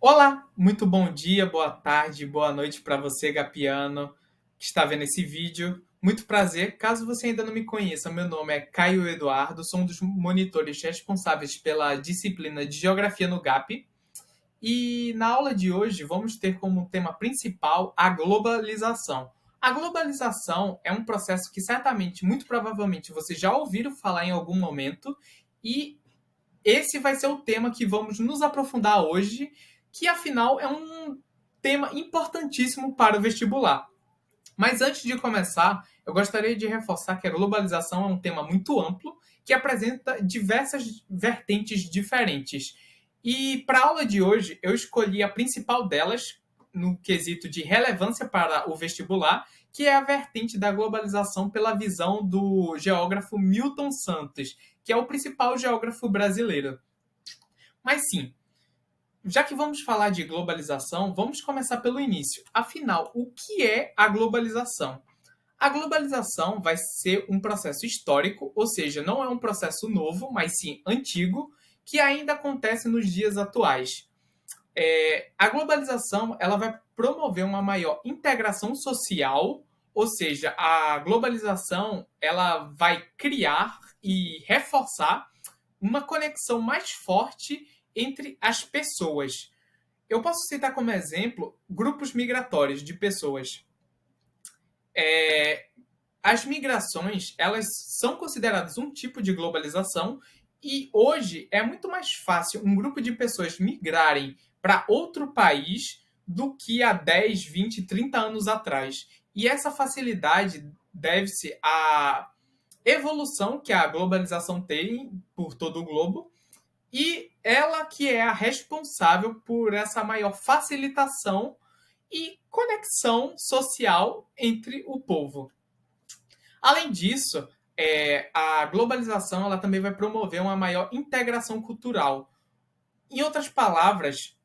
Olá, muito bom dia, boa tarde, boa noite para você, Gapiano, que está vendo esse vídeo. Muito prazer. Caso você ainda não me conheça, meu nome é Caio Eduardo, sou um dos monitores responsáveis pela disciplina de Geografia no GAP. E na aula de hoje vamos ter como tema principal a globalização. A globalização é um processo que certamente, muito provavelmente, vocês já ouviram falar em algum momento, e esse vai ser o tema que vamos nos aprofundar hoje, que afinal é um tema importantíssimo para o vestibular. Mas antes de começar, eu gostaria de reforçar que a globalização é um tema muito amplo que apresenta diversas vertentes diferentes. E para a aula de hoje, eu escolhi a principal delas, no quesito de relevância para o vestibular, que é a vertente da globalização pela visão do geógrafo Milton Santos, que é o principal geógrafo brasileiro. Mas sim, já que vamos falar de globalização, vamos começar pelo início. Afinal, o que é a globalização? A globalização vai ser um processo histórico, ou seja, não é um processo novo, mas sim antigo, que ainda acontece nos dias atuais. A globalização ela vai promover uma maior integração social, ou seja, a globalização ela vai criar e reforçar uma conexão mais forte entre as pessoas. Eu posso citar como exemplo grupos migratórios de pessoas. As migrações elas são consideradas um tipo de globalização e hoje é muito mais fácil um grupo de pessoas migrarem para outro país do que há 10, 20, 30 anos atrás. E essa facilidade deve-se à evolução que a globalização tem por todo o globo e ela que é a responsável por essa maior facilitação e conexão social entre o povo. Além disso, a globalização ela também vai promover uma maior integração cultural. Em outras palavras,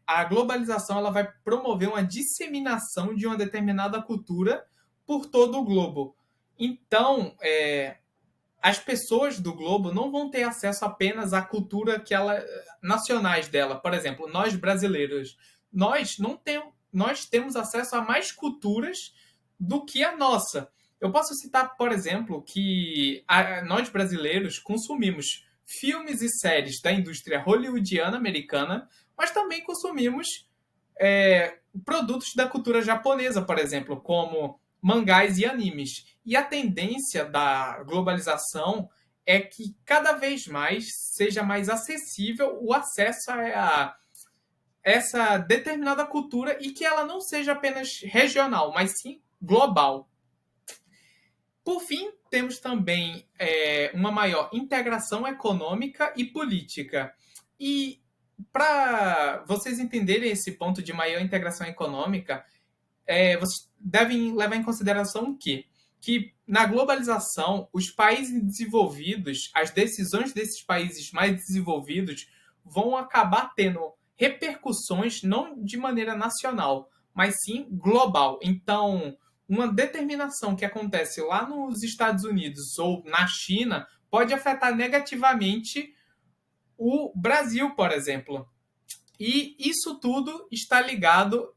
a globalização ela vai promover uma disseminação de uma determinada cultura por todo o globo. Então, as pessoas do globo não vão ter acesso apenas à cultura nacionais dela. Por exemplo, nós brasileiros, nós temos acesso a mais culturas do que a nossa. Eu posso citar, por exemplo, que nós brasileiros consumimos filmes e séries da indústria hollywoodiana americana, mas também consumimos produtos da cultura japonesa, por exemplo, como mangás e animes. E a tendência da globalização é que cada vez mais seja mais acessível o acesso a essa determinada cultura e que ela não seja apenas regional, mas sim global. Por fim, temos também uma maior integração econômica e política. E para vocês entenderem esse ponto de maior integração econômica, vocês devem levar em consideração que na globalização, os países desenvolvidos, as decisões desses países mais desenvolvidos vão acabar tendo repercussões não de maneira nacional, mas sim global. Então, uma determinação que acontece lá nos Estados Unidos ou na China pode afetar negativamente o Brasil, por exemplo. E isso tudo está ligado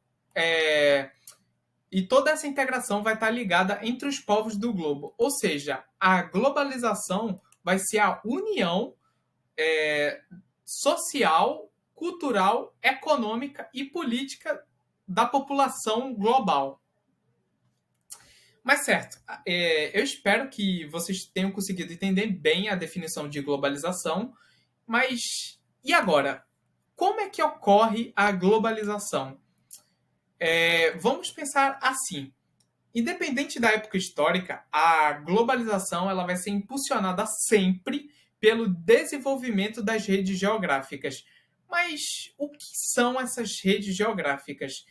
e toda essa integração vai estar ligada entre os povos do globo. Ou seja, a globalização vai ser a união social, cultural, econômica e política da população global. Mas certo, eu espero que vocês tenham conseguido entender bem a definição de globalização. Mas e agora? Como é que ocorre a globalização? Vamos pensar assim. Independente da época histórica, a globalização ela vai ser impulsionada sempre pelo desenvolvimento das redes geográficas. Mas o que são essas redes geográficas?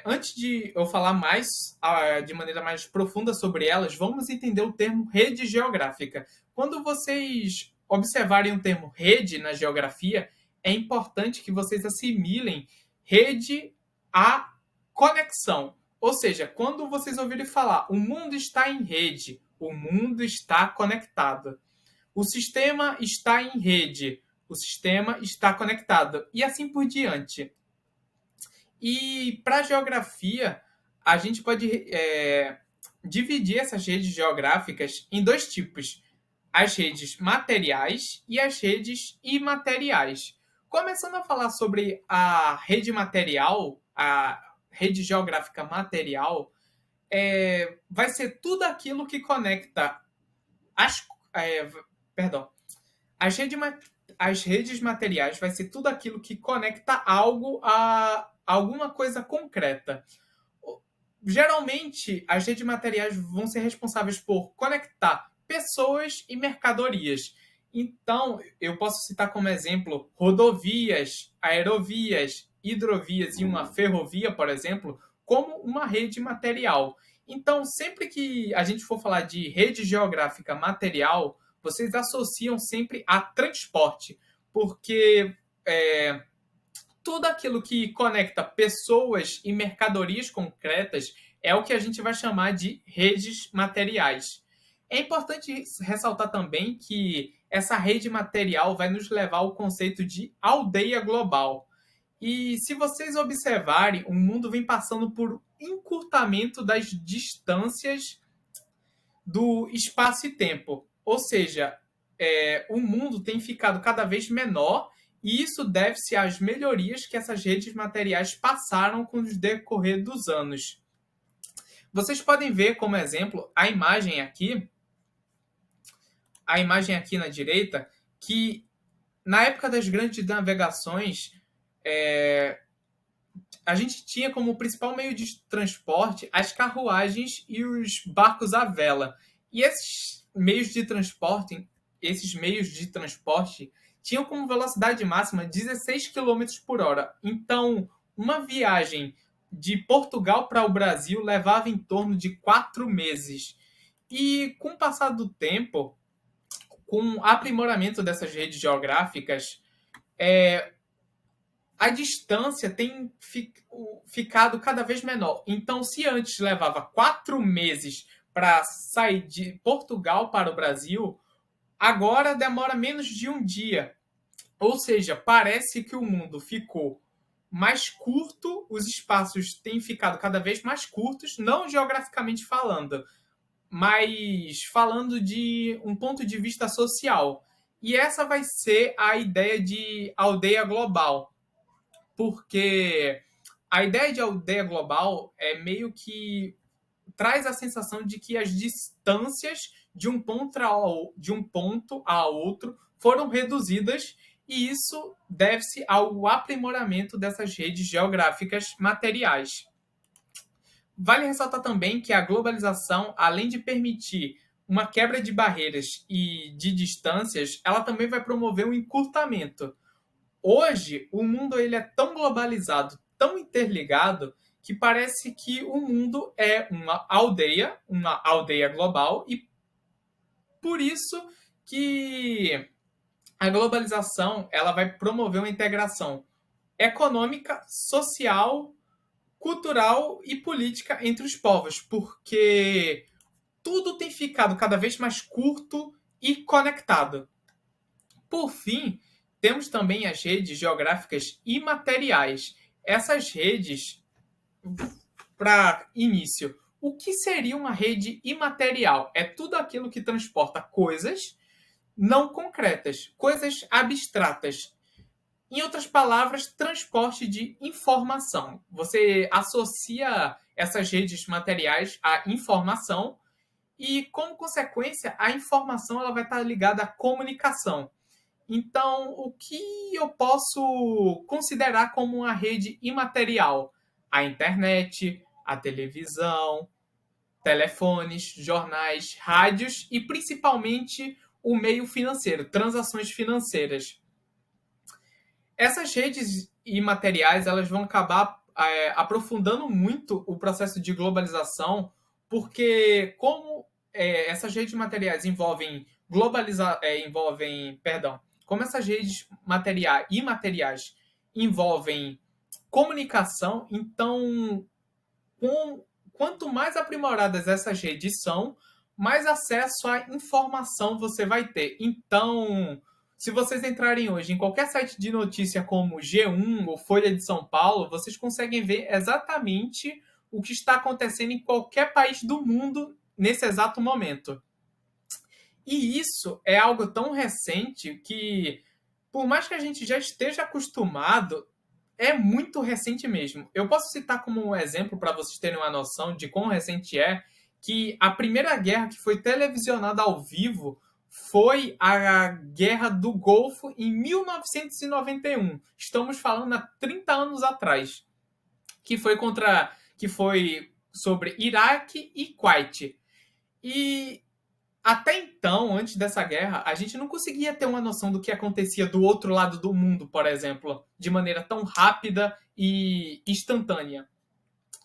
Antes de eu falar mais, de maneira mais profunda sobre elas, vamos entender o termo rede geográfica. Quando vocês observarem o termo rede na geografia, é importante que vocês assimilem rede a conexão. Ou seja, quando vocês ouvirem falar o mundo está em rede, o mundo está conectado. O sistema está em rede, o sistema está conectado, e assim por diante. E para a geografia, a gente pode dividir essas redes geográficas em dois tipos: as redes materiais e as redes imateriais. Começando a falar sobre a rede material, a rede geográfica material, vai ser tudo aquilo que conecta as. é, perdão. As redes, as redes materiais vai ser tudo aquilo que conecta algo a alguma coisa concreta. Geralmente, as redes materiais vão ser responsáveis por conectar pessoas e mercadorias. Então, eu posso citar como exemplo rodovias, aerovias, hidrovias e uma ferrovia, por exemplo, como uma rede material. Então, sempre que a gente for falar de rede geográfica material, vocês associam sempre a transporte, porque é, tudo aquilo que conecta pessoas e mercadorias concretas é o que a gente vai chamar de redes materiais. É importante ressaltar também que essa rede material vai nos levar ao conceito de aldeia global. E se vocês observarem, o mundo vem passando por encurtamento das distâncias do espaço e tempo. Ou seja, o mundo tem ficado cada vez menor e isso deve-se às melhorias que essas redes materiais passaram com o decorrer dos anos. Vocês podem ver como exemplo a imagem aqui na direita, que na época das grandes navegações, a gente tinha como principal meio de transporte as carruagens e os barcos à vela. E esses meios de transporte tinham como velocidade máxima 16 quilômetros por hora. Então, uma viagem de Portugal para o Brasil levava em torno de 4 meses. E com o passar do tempo, com o aprimoramento dessas redes geográficas, a distância tem ficado cada vez menor. Então, se antes levava 4 meses para sair de Portugal para o Brasil, agora demora menos de um dia. Ou seja, parece que o mundo ficou mais curto, os espaços têm ficado cada vez mais curtos, não geograficamente falando, mas falando de um ponto de vista social. E essa vai ser a ideia de aldeia global, porque a ideia de aldeia global é meio que traz a sensação de que as distâncias de um ponto a outro foram reduzidas, e isso deve-se ao aprimoramento dessas redes geográficas materiais. Vale ressaltar também que a globalização, além de permitir uma quebra de barreiras e de distâncias, ela também vai promover um encurtamento. Hoje, o mundo ele é tão globalizado, tão interligado, que parece que o mundo é uma aldeia global, e por isso que a globalização ela vai promover uma integração econômica, social, cultural e política entre os povos, porque tudo tem ficado cada vez mais curto e conectado. Por fim, temos também as redes geográficas imateriais. Essas redes, para início, o que seria uma rede imaterial? É tudo aquilo que transporta coisas não concretas, coisas abstratas. Em outras palavras, transporte de informação. Você associa essas redes materiais à informação e, como consequência, a informação ela vai estar ligada à comunicação. Então, o que eu posso considerar como uma rede imaterial? A internet, a televisão, telefones, jornais, rádios e principalmente o meio financeiro, transações financeiras. Essas redes imateriais elas vão acabar aprofundando muito o processo de globalização, porque como essas redes materiais como essas redes imateriais envolvem comunicação, então quanto mais aprimoradas essas redes são, mais acesso à informação você vai ter. Então, Se vocês entrarem hoje em qualquer site de notícia como G1 ou Folha de São Paulo, vocês conseguem ver exatamente o que está acontecendo em qualquer país do mundo nesse exato momento. E isso é algo tão recente que, por mais que a gente já esteja acostumado, é muito recente mesmo. Eu posso citar como um exemplo, para vocês terem uma noção de quão recente é, que a primeira guerra que foi televisionada ao vivo foi a Guerra do Golfo em 1991. Estamos falando há 30 anos atrás, que foi sobre Iraque e Kuwait. E até então, antes dessa guerra, a gente não conseguia ter uma noção do que acontecia do outro lado do mundo, por exemplo, de maneira tão rápida e instantânea.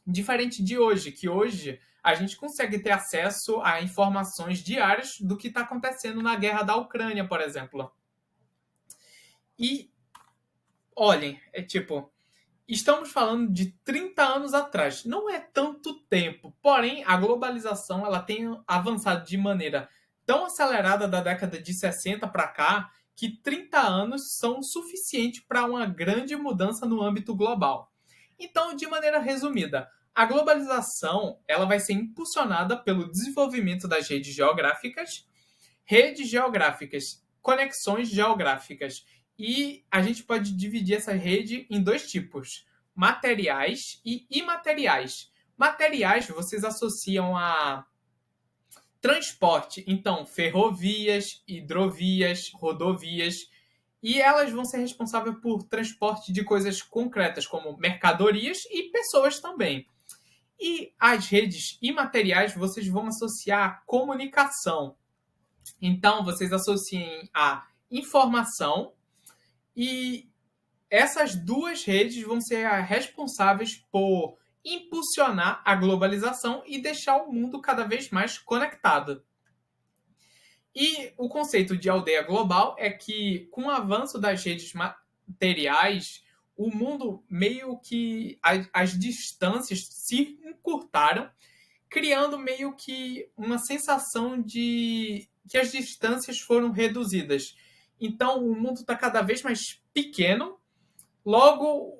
Diferente de hoje, que hoje a gente consegue ter acesso a informações diárias do que está acontecendo na guerra da Ucrânia, por exemplo. E, olhem, estamos falando de 30 anos atrás. Não é tanto tempo, porém a globalização ela tem avançado de maneira tão acelerada da década de 60 para cá que 30 anos são suficientes para uma grande mudança no âmbito global. Então, de maneira resumida, a globalização ela vai ser impulsionada pelo desenvolvimento das redes geográficas, conexões geográficas. E a gente pode dividir essa rede em dois tipos: materiais e imateriais. Materiais vocês associam a transporte, então ferrovias, hidrovias, rodovias, e elas vão ser responsáveis por transporte de coisas concretas, como mercadorias e pessoas também. E as redes imateriais vocês vão associar a comunicação. Então, vocês associem a informação e essas duas redes vão ser responsáveis por impulsionar a globalização e deixar o mundo cada vez mais conectado. E o conceito de aldeia global é que, com o avanço das redes materiais, o mundo meio que as distâncias se encurtaram, criando meio que uma sensação de que as distâncias foram reduzidas. Então, o mundo está cada vez mais pequeno, logo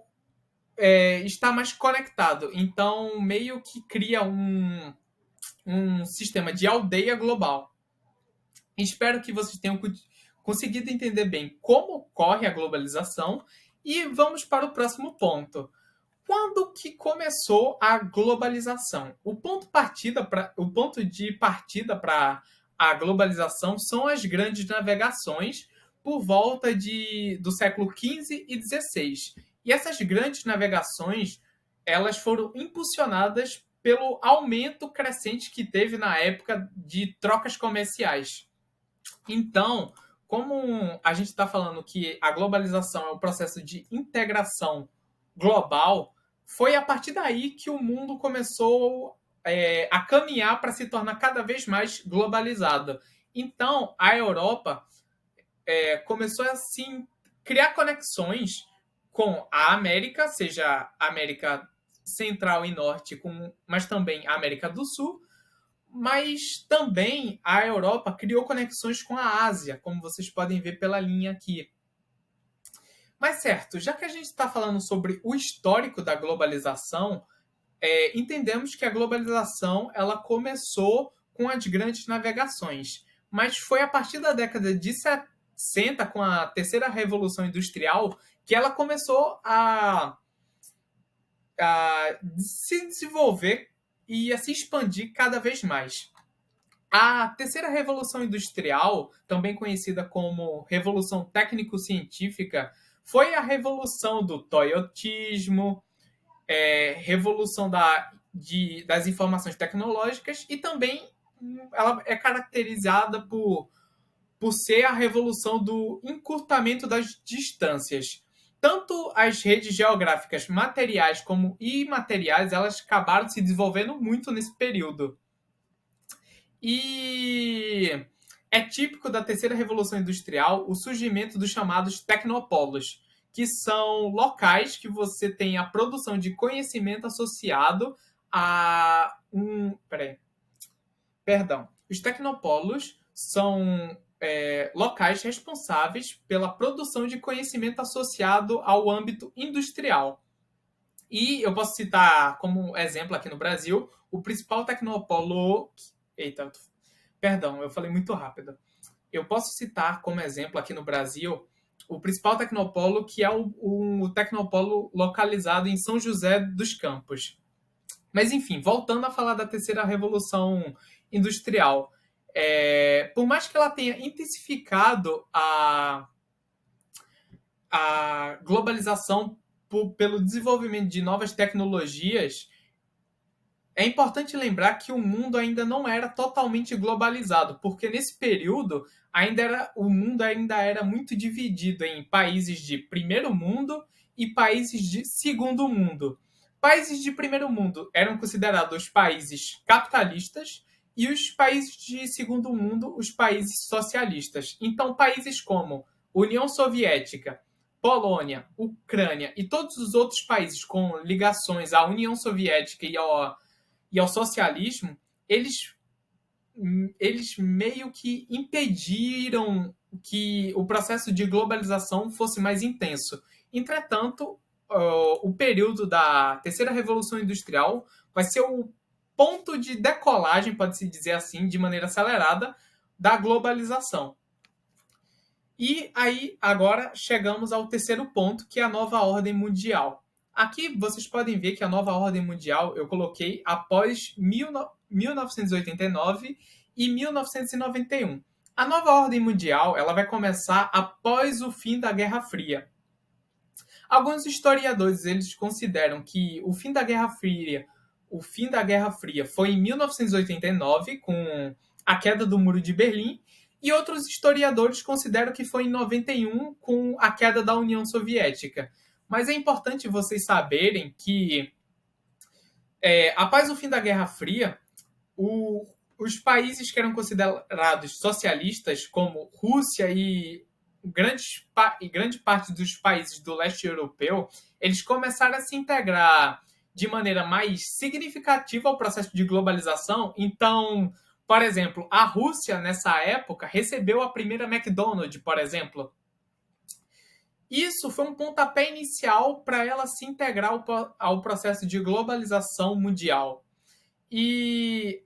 está mais conectado. Então, meio que cria um sistema de aldeia global. Espero que vocês tenham conseguido entender bem como ocorre a globalização e vamos para o próximo ponto. Quando que começou a globalização? O ponto de partida para a globalização são as grandes navegações por volta do século XV e XVI. E essas grandes navegações elas foram impulsionadas pelo aumento crescente que teve na época de trocas comerciais. Então, como a gente está falando que a globalização é um processo de integração global, foi a partir daí que o mundo começou a caminhar para se tornar cada vez mais globalizado. Então, a Europa começou a assim, criar conexões com a América, seja a América Central e Norte, mas também a América do Sul, mas também a Europa criou conexões com a Ásia, como vocês podem ver pela linha aqui. Mas certo, já que a gente está falando sobre o histórico da globalização, entendemos que a globalização ela começou com as grandes navegações, mas foi a partir da década de 60, com a terceira revolução industrial, que ela começou a se desenvolver e a se expandir cada vez mais. A terceira revolução industrial, também conhecida como Revolução Técnico-Científica, foi a revolução do toyotismo, revolução das informações tecnológicas e também ela é caracterizada por ser a revolução do encurtamento das distâncias. Tanto as redes geográficas materiais como imateriais, elas acabaram se desenvolvendo muito nesse período. E é típico da terceira revolução industrial o surgimento dos chamados tecnopolos, que são locais que você tem a produção de conhecimento associado a Perdão. Os tecnopolos são locais responsáveis pela produção de conhecimento associado ao âmbito industrial. E eu posso citar como exemplo aqui no Brasil o principal tecnopolo. Eita, perdão, eu falei muito rápido. Eu posso citar como exemplo aqui no Brasil o principal tecnopolo, que é o tecnopolo localizado em São José dos Campos. Mas, enfim, voltando a falar da terceira revolução industrial, por mais que ela tenha intensificado a globalização pelo desenvolvimento de novas tecnologias, é importante lembrar que o mundo ainda não era totalmente globalizado, porque nesse período o mundo ainda era muito dividido em países de primeiro mundo e países de segundo mundo. Países de primeiro mundo eram considerados os países capitalistas e os países de segundo mundo os países socialistas. Então, países como União Soviética, Polônia, Ucrânia e todos os outros países com ligações à União Soviética e ao socialismo, eles meio que impediram que o processo de globalização fosse mais intenso. Entretanto, o período da terceira revolução industrial vai ser o ponto de decolagem, pode-se dizer assim, de maneira acelerada, da globalização. E aí, agora, chegamos ao terceiro ponto, que é a nova ordem mundial. Aqui vocês podem ver que a nova ordem mundial eu coloquei após 1989 e 1991. A nova ordem mundial ela vai começar após o fim da Guerra Fria. Alguns historiadores eles consideram que o fim da Guerra Fria foi em 1989, com a queda do Muro de Berlim, e outros historiadores consideram que foi em 91, com a queda da União Soviética. Mas é importante vocês saberem que, após o fim da Guerra Fria, os países que eram considerados socialistas, como Rússia e grande parte dos países do leste europeu, eles começaram a se integrar de maneira mais significativa ao processo de globalização. Então, por exemplo, a Rússia, nessa época, recebeu a primeira McDonald's, por exemplo. Isso foi um pontapé inicial para ela se integrar ao processo de globalização mundial. E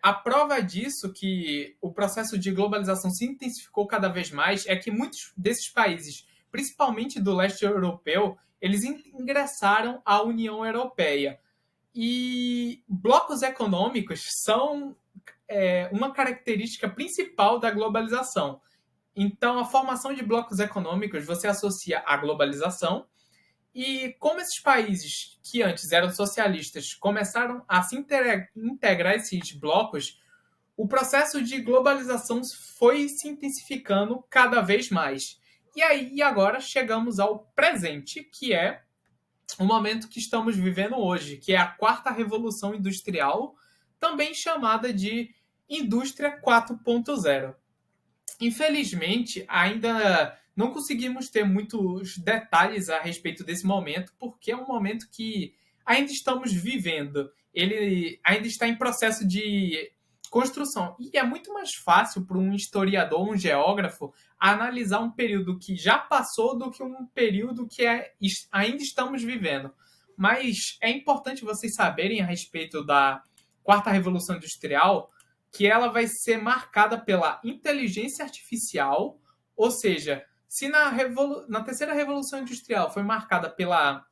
a prova disso, que o processo de globalização se intensificou cada vez mais, é que muitos desses países, principalmente do leste europeu, eles ingressaram à União Europeia. E blocos econômicos são uma característica principal da globalização. Então, a formação de blocos econômicos você associa à globalização, e como esses países que antes eram socialistas começaram a se integrar esses blocos, o processo de globalização foi se intensificando cada vez mais. E aí, agora, chegamos ao presente, que é o momento que estamos vivendo hoje, que é a quarta revolução industrial, também chamada de Indústria 4.0. Infelizmente, ainda não conseguimos ter muitos detalhes a respeito desse momento, porque é um momento que ainda estamos vivendo. Ele ainda está em processo de construção. E é muito mais fácil para um historiador, um geógrafo, analisar um período que já passou do que um período que ainda estamos vivendo. Mas é importante vocês saberem a respeito da quarta revolução industrial, que ela vai ser marcada pela inteligência artificial, ou seja, se na terceira revolução industrial foi marcada pela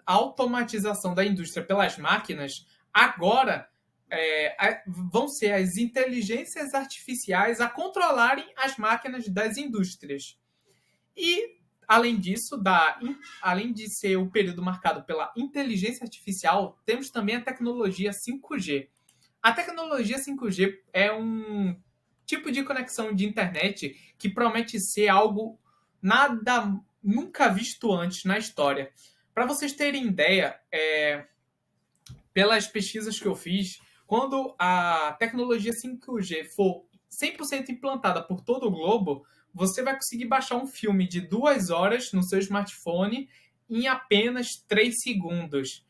automatização da indústria pelas máquinas, agora vão ser as inteligências artificiais a controlarem as máquinas das indústrias. E, além disso, além de ser o período marcado pela inteligência artificial, temos também a tecnologia 5G. A tecnologia 5G é um tipo de conexão de internet que promete ser algo nunca visto antes na história. Para vocês terem ideia, pelas pesquisas que eu fiz, quando a tecnologia 5G for 100% implantada por todo o globo, você vai conseguir baixar um filme de 2 horas no seu smartphone em apenas 3 segundos.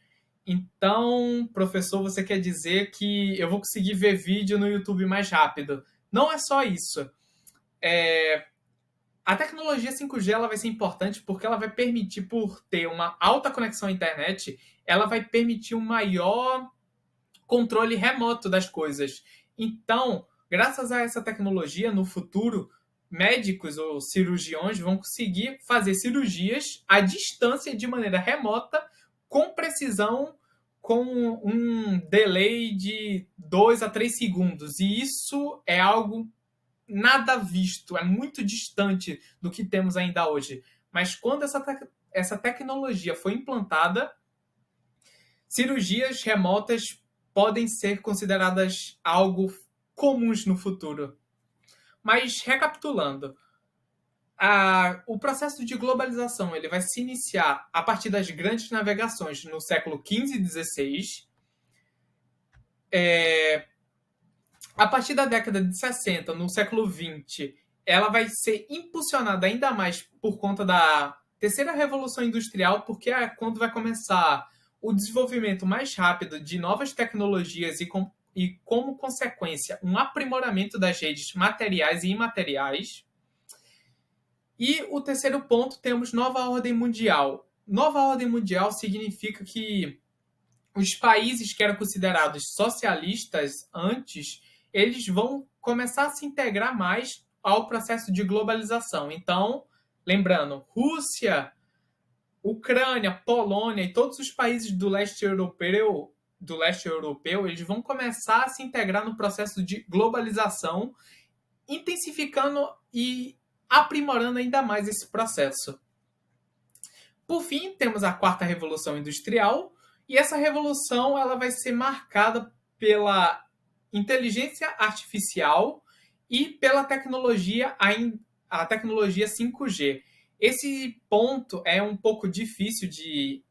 Então, professor, você quer dizer que eu vou conseguir ver vídeo no YouTube mais rápido? não é só isso. A tecnologia 5G ela vai ser importante porque ela vai permitir, por ter uma alta conexão à internet, ela vai permitir um maior controle remoto das coisas. Então, graças a essa tecnologia, no futuro, médicos ou cirurgiões vão conseguir fazer cirurgias à distância, de maneira remota, com precisão, com um delay de 2 a 3 segundos. E isso é algo nada visto, é muito distante do que temos ainda hoje. Mas quando essa tecnologia foi implantada, cirurgias remotas podem ser consideradas algo comuns no futuro. Mas, recapitulando, o processo de globalização ele vai se iniciar a partir das grandes navegações no século XV e XVI. A partir da década de 60, no século XX, ela vai ser impulsionada ainda mais por conta da terceira revolução industrial, porque é quando vai começar o desenvolvimento mais rápido de novas tecnologias e como consequência, um aprimoramento das redes materiais e imateriais. E o terceiro ponto, temos nova ordem mundial. Nova ordem mundial significa que os países que eram considerados socialistas antes, eles vão começar a se integrar mais ao processo de globalização. Então, lembrando, Rússia, Ucrânia, Polônia e todos os países do leste europeu, eles vão começar a se integrar no processo de globalização, intensificando e aprimorando ainda mais esse processo. Por fim, temos a quarta revolução industrial, e essa revolução ela vai ser marcada pela inteligência artificial e pela tecnologia, a tecnologia 5G. Esse ponto é um pouco difícil de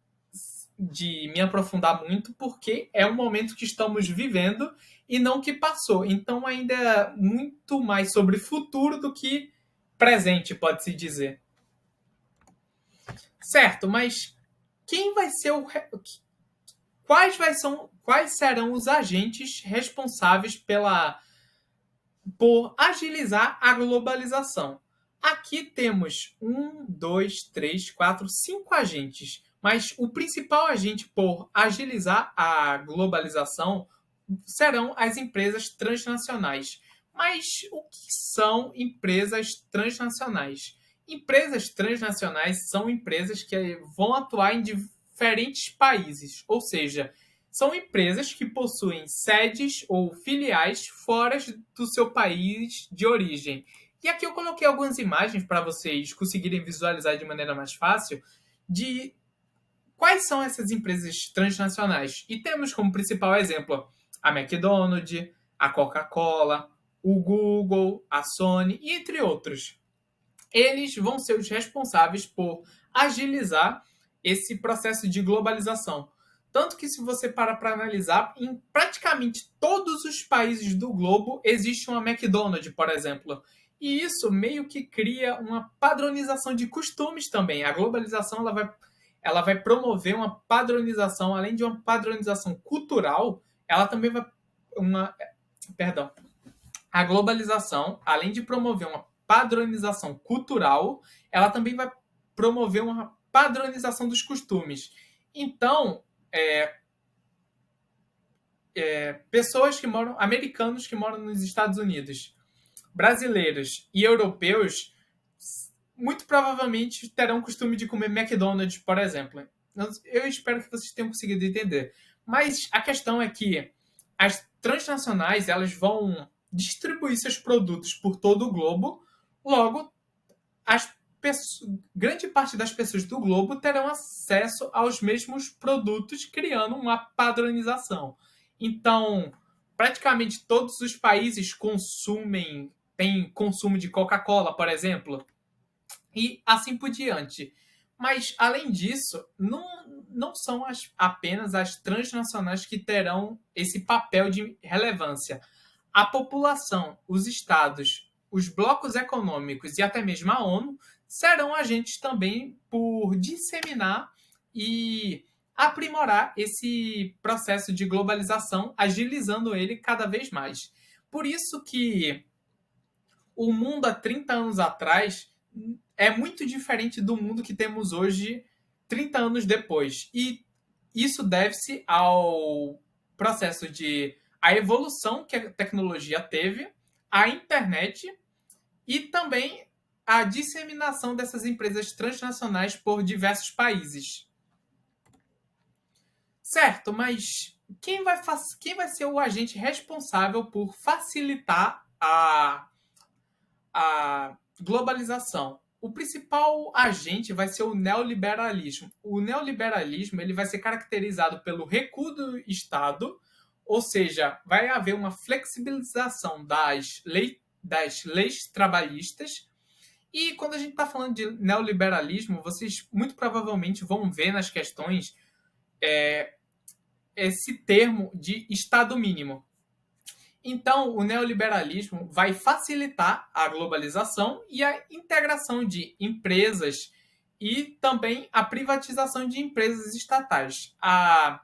me aprofundar muito, porque é um momento que estamos vivendo e não que passou. Então, ainda é muito mais sobre futuro do que presente, pode-se dizer. Certo, mas quem vai ser quais serão os agentes responsáveis por agilizar a globalização? Aqui temos 5 agentes, mas o principal agente por agilizar a globalização serão as empresas transnacionais. Mas o que são empresas transnacionais? Empresas transnacionais são empresas que vão atuar em diferentes países, ou seja, são empresas que possuem sedes ou filiais fora do seu país de origem. E aqui eu coloquei algumas imagens para vocês conseguirem visualizar de maneira mais fácil de quais são essas empresas transnacionais. E temos como principal exemplo a McDonald's, a Coca-Cola, o Google, a Sony, e entre outros. Eles vão ser os responsáveis por agilizar esse processo de globalização. Tanto que, se você para analisar, em praticamente todos os países do globo existe uma McDonald's, por exemplo. E isso meio que cria uma padronização de costumes também. A globalização ela vai promover uma padronização, além de uma padronização cultural, ela também vai a globalização, além de promover uma padronização cultural, ela também vai promover uma padronização dos costumes. Então, pessoas que moram, americanos que moram nos Estados Unidos, brasileiros e europeus, muito provavelmente terão o costume de comer McDonald's, por exemplo. Eu espero que vocês tenham conseguido entender. Mas a questão é que as transnacionais elas vão distribuir seus produtos por todo o globo, logo, grande parte das pessoas do globo terão acesso aos mesmos produtos, criando uma padronização. Então, praticamente todos os países têm consumo de Coca-Cola, por exemplo, e assim por diante. Mas, além disso, não são apenas as transnacionais que terão esse papel de relevância. A população, os estados, os blocos econômicos e até mesmo a ONU serão agentes também por disseminar e aprimorar esse processo de globalização, agilizando ele cada vez mais. Por isso que o mundo há 30 anos atrás é muito diferente do mundo que temos hoje, 30 anos depois. E isso deve-se ao processo de a evolução que a tecnologia teve, a internet e também a disseminação dessas empresas transnacionais por diversos países. Certo, mas quem vai ser o agente responsável por facilitar a globalização? O principal agente vai ser o neoliberalismo. O neoliberalismo ele vai ser caracterizado pelo recuo do Estado, ou seja, vai haver uma flexibilização das leis trabalhistas. E quando a gente está falando de neoliberalismo, vocês muito provavelmente vão ver nas questões esse termo de Estado mínimo. Então, o neoliberalismo vai facilitar a globalização e a integração de empresas e também a privatização de empresas estatais. A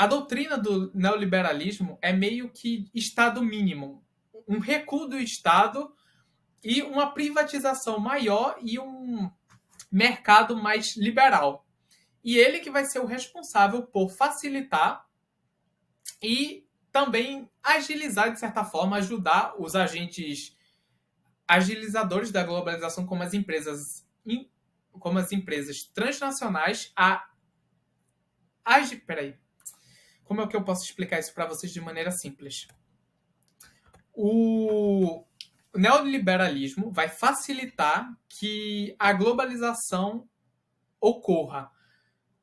doutrina do neoliberalismo é meio que Estado mínimo, um recuo do Estado e uma privatização maior e um mercado mais liberal. E ele que vai ser o responsável por facilitar e também agilizar, de certa forma, ajudar os agentes agilizadores da globalização, como as empresas transnacionais, a agir. Peraí. Como é que eu posso explicar isso para vocês de maneira simples? O neoliberalismo vai facilitar que a globalização ocorra.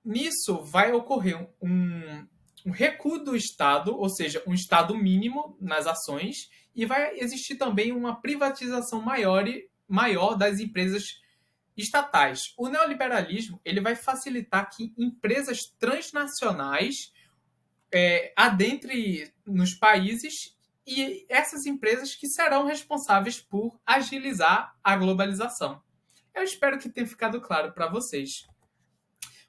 Nisso vai ocorrer um recuo do Estado, ou seja, um Estado mínimo nas ações, e vai existir também uma privatização maior das empresas estatais. O neoliberalismo ele vai facilitar que empresas transnacionais adentrem nos países e essas empresas que serão responsáveis por agilizar a globalização. Eu espero que tenha ficado claro para vocês.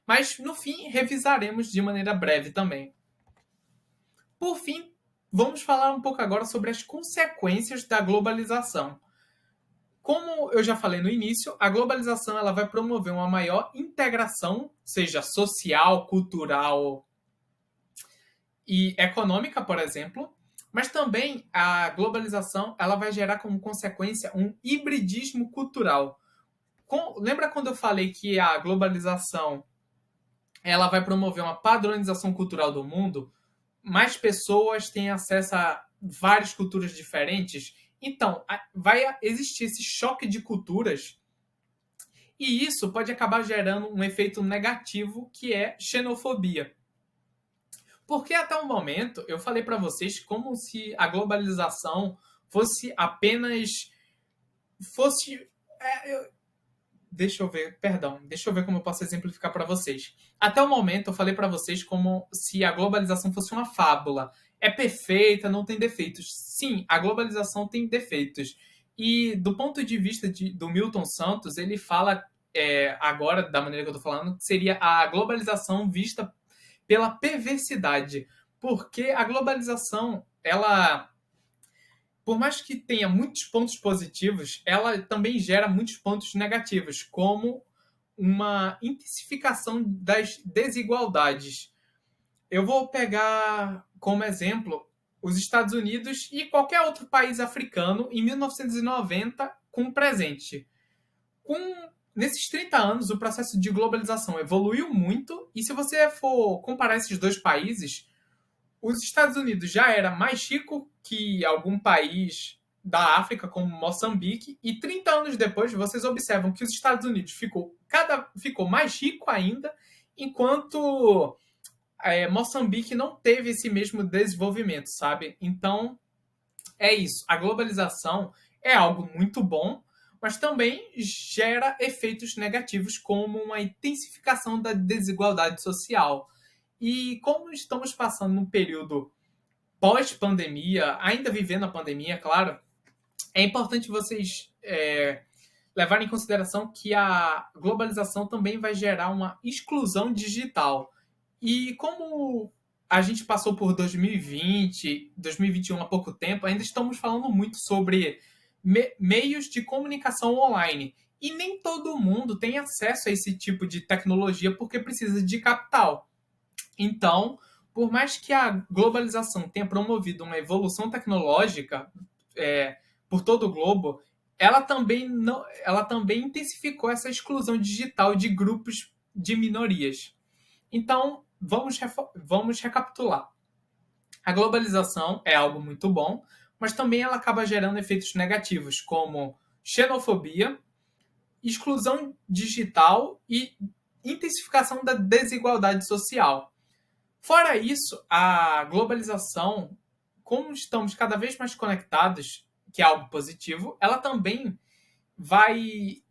Mas, no fim, revisaremos de maneira breve também. Por fim, vamos falar um pouco agora sobre as consequências da globalização. Como eu já falei no início, a globalização ela vai promover uma maior integração, seja social, cultural e econômica, por exemplo, mas também a globalização ela vai gerar como consequência um hibridismo cultural. Lembra quando eu falei que a globalização ela vai promover uma padronização cultural do mundo? Mais pessoas têm acesso a várias culturas diferentes. Então, vai existir esse choque de culturas e isso pode acabar gerando um efeito negativo que é xenofobia. Porque até o momento eu falei para vocês como se a globalização fosse apenas... Deixa eu ver como eu posso exemplificar para vocês. Até o momento eu falei para vocês como se a globalização fosse uma fábula. É perfeita, não tem defeitos. Sim, a globalização tem defeitos. E do ponto de vista do Milton Santos, ele fala agora, da maneira que eu estou falando, que seria a globalização vista pela perversidade. Porque a globalização, ela... por mais que tenha muitos pontos positivos, ela também gera muitos pontos negativos, como uma intensificação das desigualdades. Eu vou pegar como exemplo os Estados Unidos e qualquer outro país africano em 1990 com o presente. Nesses 30 anos, o processo de globalização evoluiu muito, e se você for comparar esses dois países, os Estados Unidos já era mais rico que algum país da África, como Moçambique, e 30 anos depois vocês observam que os Estados Unidos ficou mais rico ainda, enquanto Moçambique não teve esse mesmo desenvolvimento, sabe? Então, é isso. A globalização é algo muito bom, mas também gera efeitos negativos, como uma intensificação da desigualdade social. E como estamos passando num período pós-pandemia, ainda vivendo a pandemia, claro, é importante vocês levarem em consideração que a globalização também vai gerar uma exclusão digital. E como a gente passou por 2020, 2021 há pouco tempo, ainda estamos falando muito sobre meios de comunicação online. E nem todo mundo tem acesso a esse tipo de tecnologia porque precisa de capital. Então, por mais que a globalização tenha promovido uma evolução tecnológica por todo o globo, ela também intensificou essa exclusão digital de grupos de minorias. Então, vamos recapitular. A globalização é algo muito bom, mas também ela acaba gerando efeitos negativos, como xenofobia, exclusão digital e intensificação da desigualdade social. Fora isso, a globalização, como estamos cada vez mais conectados, que é algo positivo, ela também vai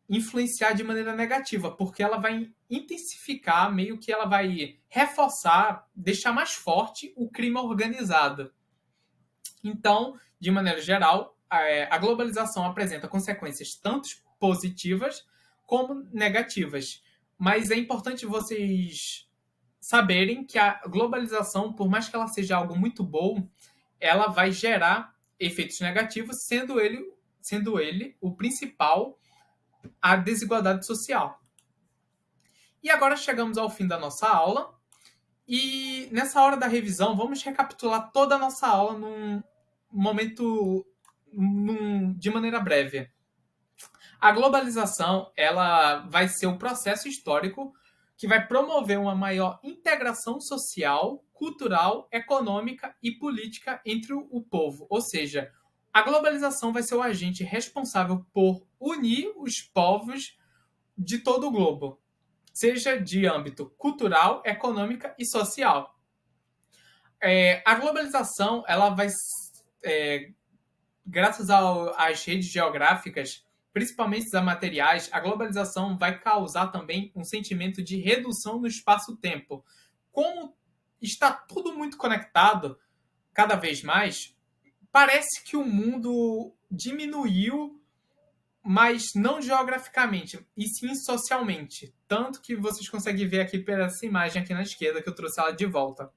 influenciar de maneira negativa, porque ela vai intensificar, meio que ela vai reforçar, deixar mais forte o crime organizado. Então, de maneira geral, a globalização apresenta consequências tanto positivas como negativas. Mas é importante vocês saberem que a globalização, por mais que ela seja algo muito bom, ela vai gerar efeitos negativos, sendo ele o principal, a desigualdade social. E agora chegamos ao fim da nossa aula. E nessa hora da revisão, vamos recapitular toda a nossa aula num momento de maneira breve. A globalização ela vai ser o processo histórico que vai promover uma maior integração social, cultural, econômica e política entre o povo. Ou seja, a globalização vai ser o agente responsável por unir os povos de todo o globo, seja de âmbito cultural, econômica e social. A globalização, ela vai, graças às redes geográficas, principalmente as materiais, a globalização vai causar também um sentimento de redução no espaço-tempo. Como está tudo muito conectado, cada vez mais, parece que o mundo diminuiu, mas não geograficamente, e sim socialmente. Tanto que vocês conseguem ver aqui pela essa imagem aqui na esquerda, que eu trouxe ela de volta.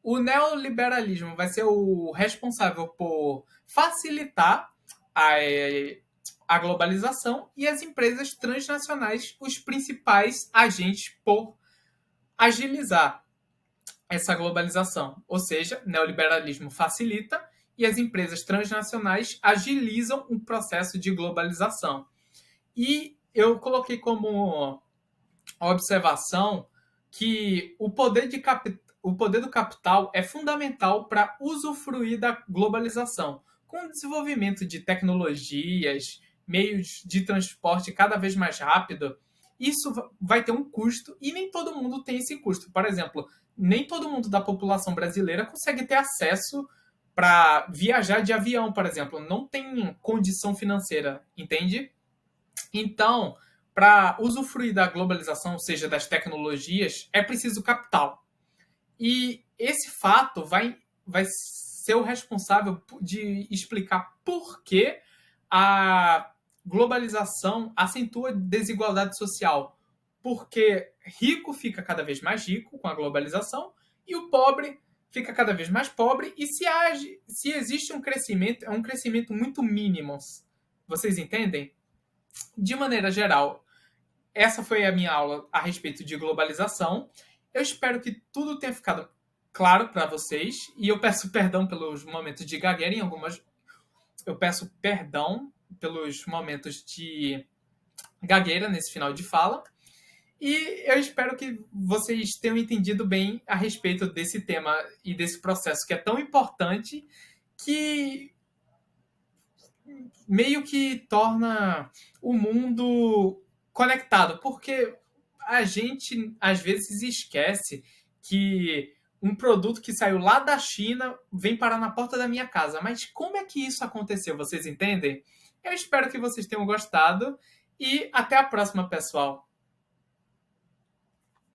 O neoliberalismo vai ser o responsável por facilitar a globalização e as empresas transnacionais, os principais agentes por agilizar essa globalização. Ou seja, neoliberalismo facilita e as empresas transnacionais agilizam o processo de globalização. E eu coloquei como observação que o poder do capital é fundamental para usufruir da globalização. Com o desenvolvimento de tecnologias, meios de transporte cada vez mais rápido, isso vai ter um custo e nem todo mundo tem esse custo. Por exemplo, nem todo mundo da população brasileira consegue ter acesso para viajar de avião, por exemplo. Não tem condição financeira, entende? Então, para usufruir da globalização, ou seja, das tecnologias, é preciso capital. E esse fato vai ser o responsável de explicar por que a globalização acentua a desigualdade social. Porque rico fica cada vez mais rico com a globalização e o pobre fica cada vez mais pobre. E se existe um crescimento, é um crescimento muito mínimo. Vocês entendem? De maneira geral, essa foi a minha aula a respeito de globalização. Eu espero que tudo tenha ficado claro para vocês. E eu peço perdão pelos momentos de gagueira em algumas. Eu peço perdão pelos momentos de gagueira nesse final de fala. E eu espero que vocês tenham entendido bem a respeito desse tema e desse processo que é tão importante, que meio que torna o mundo conectado, porque a gente às vezes esquece que um produto que saiu lá da China vem parar na porta da minha casa. Mas como é que isso aconteceu? Vocês entendem? Eu espero que vocês tenham gostado e até a próxima, pessoal.